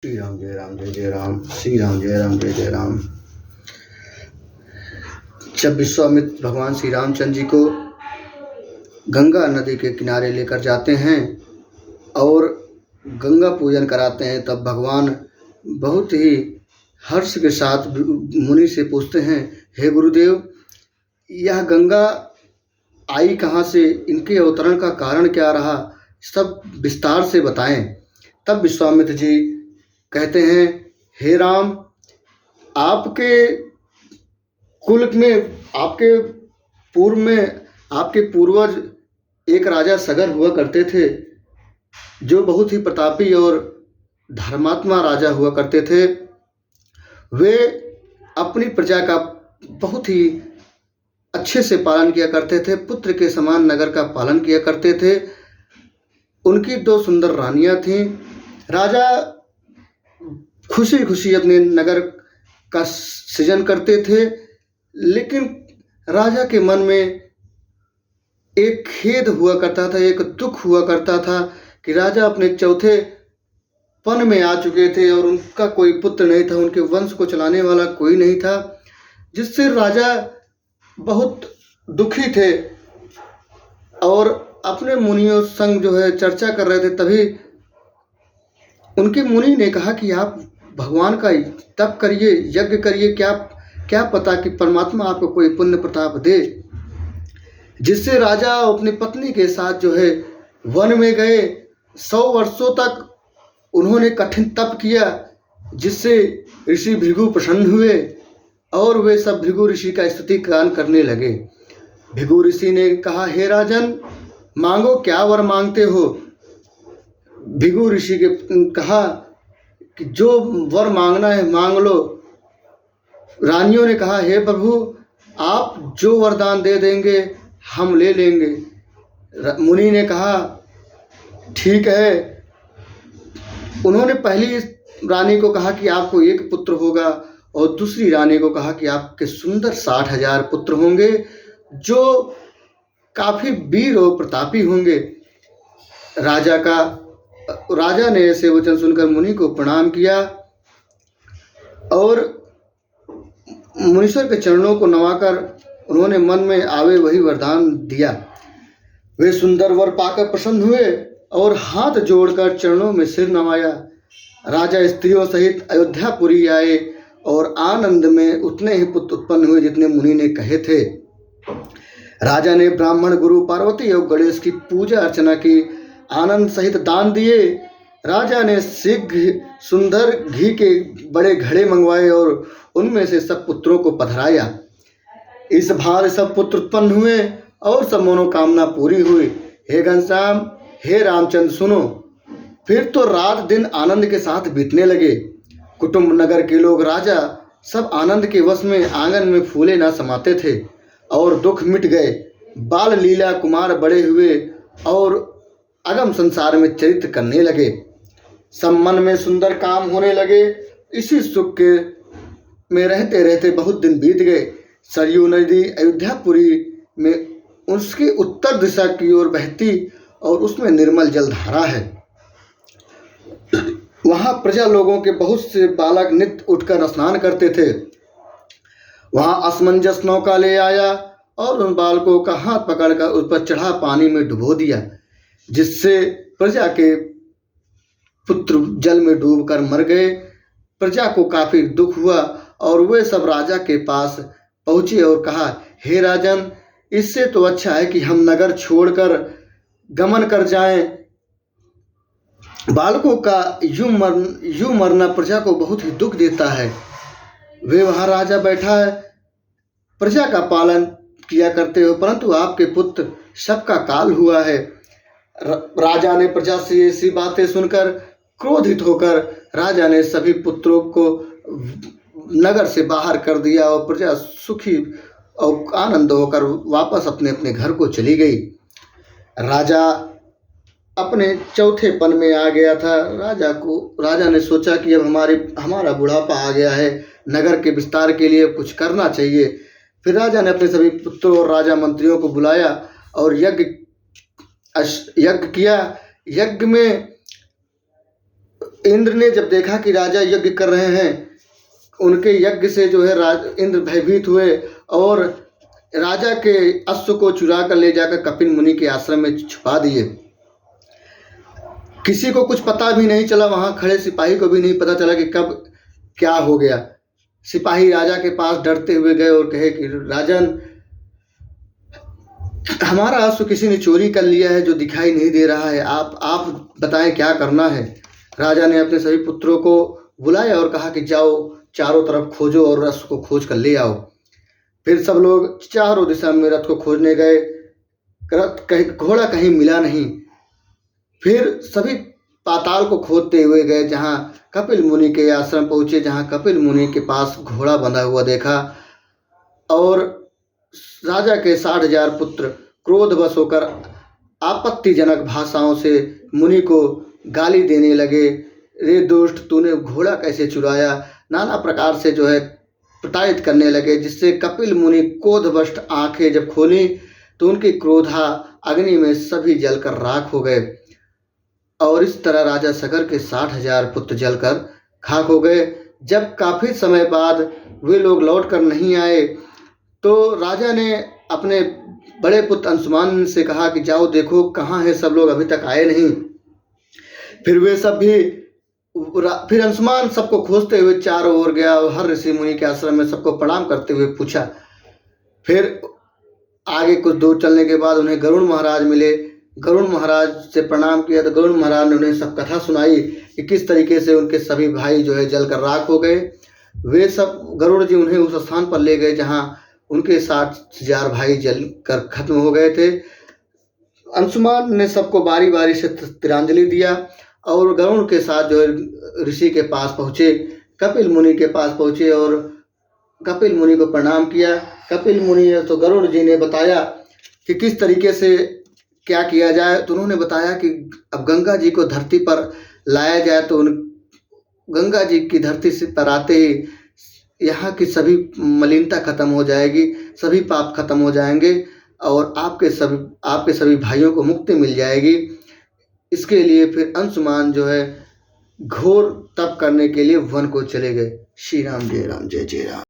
श्री राम जय राम जय जय राम, श्री राम जय राम जय जय राम। जब विश्वामित्र भगवान श्री रामचंद्र जी को गंगा नदी के किनारे लेकर जाते हैं और गंगा पूजन कराते हैं, तब भगवान बहुत ही हर्ष के साथ मुनि से पूछते हैं, हे गुरुदेव, यह गंगा आई कहाँ से, इनके अवतरण का कारण क्या रहा, सब विस्तार से बताएं। तब विश्वामित्र जी कहते हैं, हे राम, आपके कुल में, आपके पूर्व में, आपके पूर्वज एक राजा सगर हुआ करते थे, जो बहुत ही प्रतापी और धर्मात्मा राजा हुआ करते थे। वे अपनी प्रजा का बहुत ही अच्छे से पालन किया करते थे, पुत्र के समान नगर का पालन किया करते थे। उनकी 2 सुंदर रानियां थीं। राजा खुशी खुशी अपने नगर का सृजन करते थे, लेकिन राजा के मन में एक खेद हुआ करता था, एक दुख हुआ करता था कि राजा अपने चौथे पन में आ चुके थे और उनका कोई पुत्र नहीं था, उनके वंश को चलाने वाला कोई नहीं था, जिससे राजा बहुत दुखी थे और अपने मुनियों संग जो है चर्चा कर रहे थे। तभी उनके मुनि ने कहा कि आप भगवान का तप करिए, यज्ञ करिए, क्या पता कि परमात्मा आपको कोई पुण्य प्रताप दे, जिससे राजा अपनी पत्नी के साथ जो है वन में गए। 100 वर्षों तक उन्होंने कठिन तप किया, जिससे ऋषि भृगु प्रसन्न हुए और वे सब भृगु ऋषि का स्तुति गान करने लगे। भृगु ऋषि ने कहा, हे राजन, मांगो, क्या वर मांगते हो। भृगु ऋषि के कहा कि जो वर मांगना है मांग लो। रानियों ने कहा, हे प्रभु, आप जो वरदान दे देंगे हम ले लेंगे। मुनि ने कहा, ठीक है। उन्होंने पहली रानी को कहा कि आपको 1 पुत्र होगा और दूसरी रानी को कहा कि आपके सुंदर 60,000 पुत्र होंगे, जो काफ़ी वीर और प्रतापी होंगे। राजा ने ऐसे वचन सुनकर मुनि को प्रणाम किया और मुनीश्वर के चरणों को नवाकर उन्होंने मन में आवे वही वरदान दिया। वे सुंदर वर पाकर प्रसन्न हुए और हाथ जोड़कर चरणों में सिर नवाया। राजा स्त्रियों सहित अयोध्यापुरी आए और आनंद में उतने ही पुत्र उत्पन्न हुए जितने मुनि ने कहे थे। राजा ने ब्राह्मण, गुरु, पार्वती और गणेश की पूजा अर्चना की, आनंद सहित दान दिए। राजा ने शीघ्र सुंदर घी के बड़े घड़े मंगवाए और उनमें से सब पुत्रों को पधराया। इस भार सब पुत्र उत्पन्न हुए और सब मनोकामना पूरी हुई। हे घनश्याम, हे रामचंद्र, सुनो। फिर तो रात दिन आनंद के साथ बीतने लगे। कुटुंब, नगर के लोग, राजा सब आनंद के वश में आंगन में फूले ना समाते थे और दुख मिट गए। बाल लीला कुमार बड़े हुए और अगम संसार में चरित्र करने लगे। सब मन में सुंदर काम होने लगे। इसी सुख के में रहते रहते बहुत दिन बीत गए। सरयू नदी अयोध्यापुरी में उसकी उत्तर दिशा की ओर बहती और उसमें निर्मल जलधारा है। वहाँ प्रजा लोगों के बहुत से बालक नित्य उठकर स्नान करते थे। वहाँ असमंजस नौका ले आया और उन बालकों का हाथ पकड़कर उस पर चढ़ा पानी में डुबो दिया, जिससे प्रजा के पुत्र जल में डूबकर मर गए। प्रजा को काफी दुख हुआ और वे सब राजा के पास पहुंचे और कहा, हे राजन, इससे तो अच्छा है कि हम नगर छोड़कर गमन कर जाएं। बालकों का यूं मरना प्रजा को बहुत ही दुख देता है। वे वहां राजा बैठा है, प्रजा का पालन किया करते हो, परंतु आपके पुत्र सबका काल हुआ है। राजा ने प्रजा से ऐसी बातें सुनकर क्रोधित होकर राजा ने सभी पुत्रों को नगर से बाहर कर दिया और प्रजा सुखी और आनंद होकर वापस अपने अपने घर को चली गई। राजा अपने चौथे पन में आ गया था। राजा ने सोचा कि अब हमारा बुढ़ापा आ गया है, नगर के विस्तार के लिए कुछ करना चाहिए। फिर राजा ने अपने सभी पुत्रों और राजा मंत्रियों को बुलाया और यज्ञ किया। यज्ञ में इंद्र ने जब देखा कि राजा यज्ञ कर रहे हैं, उनके यज्ञ से जो है इंद्र भयभीत हुए और राजा के अश्व को चुरा कर ले जाकर कपिल मुनि के आश्रम में छुपा दिए। किसी को कुछ पता भी नहीं चला, वहां खड़े सिपाही को भी नहीं पता चला कि कब क्या हो गया। सिपाही राजा के पास डरते हुए गए और कहे कि राजन, हमारा अश्व किसी ने चोरी कर लिया है जो दिखाई नहीं दे रहा है, आप बताएं क्या करना है। राजा ने अपने सभी पुत्रों को बुलाया और कहा कि जाओ चारों तरफ खोजो और अश्व को खोज कर ले आओ। फिर सब लोग चारों दिशा में रथ को खोजने गए, घोड़ा कहीं मिला नहीं। फिर सभी पाताल को खोदते हुए गए, जहाँ कपिल मुनि के आश्रम पहुँचे, जहाँ कपिल मुनि के पास घोड़ा बंधा हुआ देखा और राजा के 60,000 पुत्र क्रोधवश होकर आपत्तिजनक भाषाओं से मुनि को गाली देने लगे। रे दुष्ट, तूने घोड़ा कैसे चुराया, नाना प्रकार से जो है प्रताड़ित करने लगे, जिससे कपिल मुनि क्रोधवश आंखें जब खोली तो उनकी क्रोधा अग्नि में सभी जलकर राख हो गए और इस तरह राजा सगर के 60,000 पुत्र जलकर खाक हो गए। जब काफी समय बाद वे लोग लौट कर नहीं आए तो राजा ने अपने बड़े पुत्र अंशुमान से कहा कि जाओ देखो कहाँ है सब लोग, अभी तक आए नहीं। फिर वे सब भी फिर अंशुमान सबको खोजते हुए चारों ओर गया और हर ऋषि मुनि के आश्रम में सबको प्रणाम करते हुए पूछा। फिर आगे कुछ दूर चलने के बाद उन्हें गरुड़ महाराज मिले। गरुड़ महाराज से प्रणाम किया तो गरुड़ महाराज ने उन्हें सब कथा सुनाई कि किस तरीके से उनके सभी भाई जो है जलकर राख हो गए। वे सब गरुड़ जी उन्हें उस स्थान पर ले गए जहाँ उनके 60,000 भाई जलकर खत्म हो गए थे। अंशुमान ने सबको बारी बारी से तिलांजलि दिया और गरुड़ के साथ जो है ऋषि के पास पहुँचे, कपिल मुनि के पास पहुँचे और कपिल मुनि को प्रणाम किया। कपिल मुनि तो गरुड़ जी ने बताया कि किस तरीके से क्या किया जाए, तो उन्होंने बताया कि अब गंगा जी को धरती पर लाया जाए तो गंगा जी की धरती से पर आते ही यहाँ की सभी मलिनता खत्म हो जाएगी, सभी पाप खत्म हो जाएंगे और आपके सभी भाइयों को मुक्ति मिल जाएगी। इसके लिए फिर अंशुमान जो है घोर तप करने के लिए वन को चले गए। श्री राम जय राम, जय जय राम।